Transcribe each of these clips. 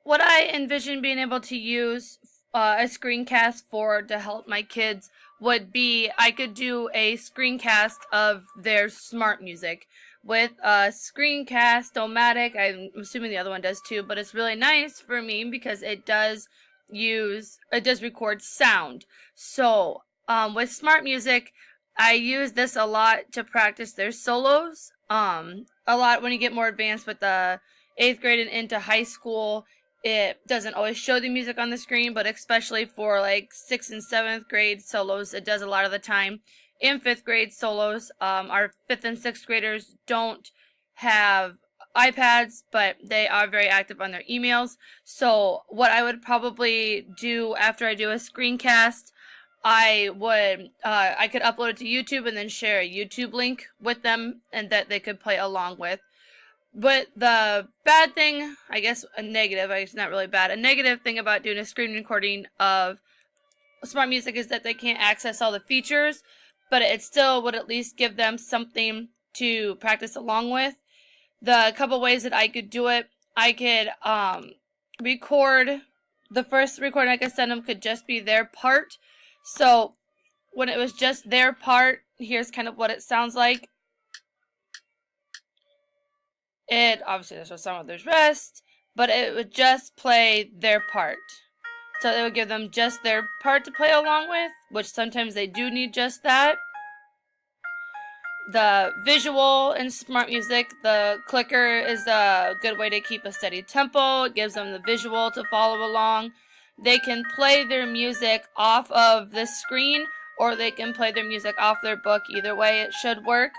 what I envision being able to use a screencast for to help my kids would be I could do a screencast of their smart music with a Screencast-O-Matic. I'm assuming the other one does too, but it's really nice for me because it does record sound. So with smart music, I use this a lot to practice their solos. A lot when you get more advanced with the 8th grade and into high school, it doesn't always show the music on the screen, but especially for like 6th and 7th grade solos, it does a lot of the time. In 5th grade solos, our 5th and 6th graders don't have iPads, but they are very active on their emails. So what I would probably do after I do a screencast, I could upload it to YouTube and then share a YouTube link with them and that they could play along with. But the bad thing, I guess a negative, I guess not really bad, a negative thing about doing a screen recording of smart music is that they can't access all the features, but it still would at least give them something to practice along with. The couple ways that I could do it, I could record, the first recording I could send them could just be their part. So when it was just their part, here's kind of what it sounds like. It obviously there's no sound, there's rest, but it would just play their part. So it would give them just their part to play along with, which sometimes they do need just that. The visual in smart music, the clicker is a good way to keep a steady tempo. It gives them the visual to follow along. They can play their music off of the screen, or they can play their music off their book. Either way, it should work.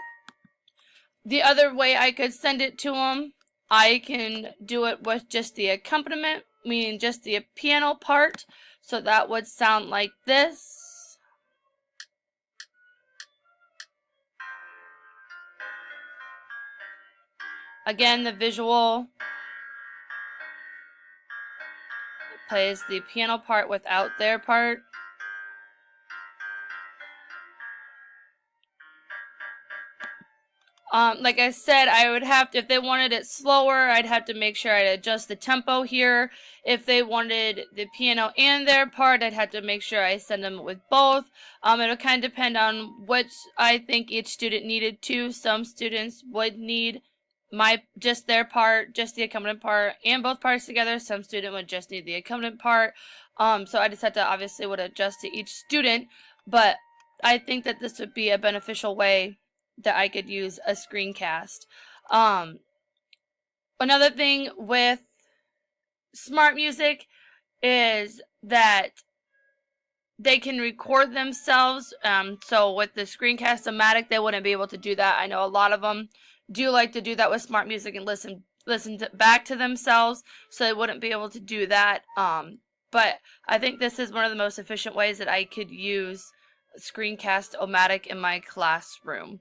The other way I could send it to them, I can do it with just the accompaniment, meaning just the piano part. So that would sound like this. Again, the visual plays the piano part without their part. Like I said, I would have to, if they wanted it slower, I'd have to make sure I'd adjust the tempo here. If they wanted the piano and their part, I'd have to make sure I send them with both. It'll kind of depend on which I think each student needed to. Some students would need just their part, just the accompaniment part, and both parts together. Some student would just need the accompaniment part. So I just had to obviously would adjust to each student, but I think that this would be a beneficial way that I could use a screencast. Another thing with smart music is that they can record themselves. So with the Screencast-O-Matic, they wouldn't be able to do that. I know a lot of them do like to do that with smart music and listen back to themselves, so they wouldn't be able to do that. But I think this is one of the most efficient ways that I could use Screencast-O-Matic in my classroom.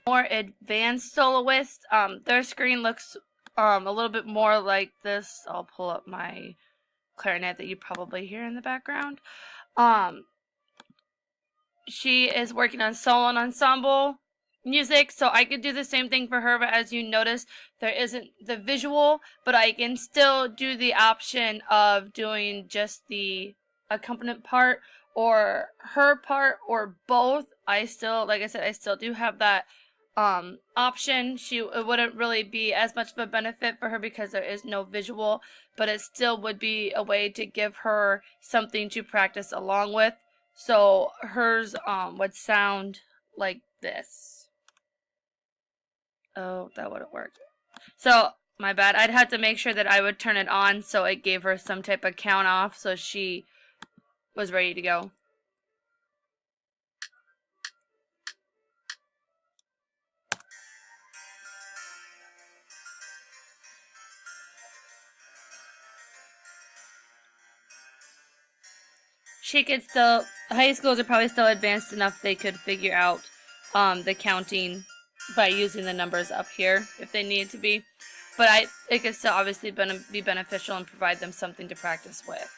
More advanced soloists, their screen looks a little bit more like this. I'll pull up my clarinet that you probably hear in the background. She is working on solo and ensemble music, so I could do the same thing for her, but as you notice, there isn't the visual, but I can still do the option of doing just the accompaniment part or her part or both. I still, like I said, I still do have that option. It wouldn't really be as much of a benefit for her because there is no visual, but it still would be a way to give her something to practice along with. So hers would sound like this. Oh, that wouldn't work. So my bad. I'd have to make sure that I would turn it on so it gave her some type of count off so she was ready to go. She could still, high schools are probably still advanced enough they could figure out the counting by using the numbers up here if they needed to be. But it could still obviously be beneficial and provide them something to practice with.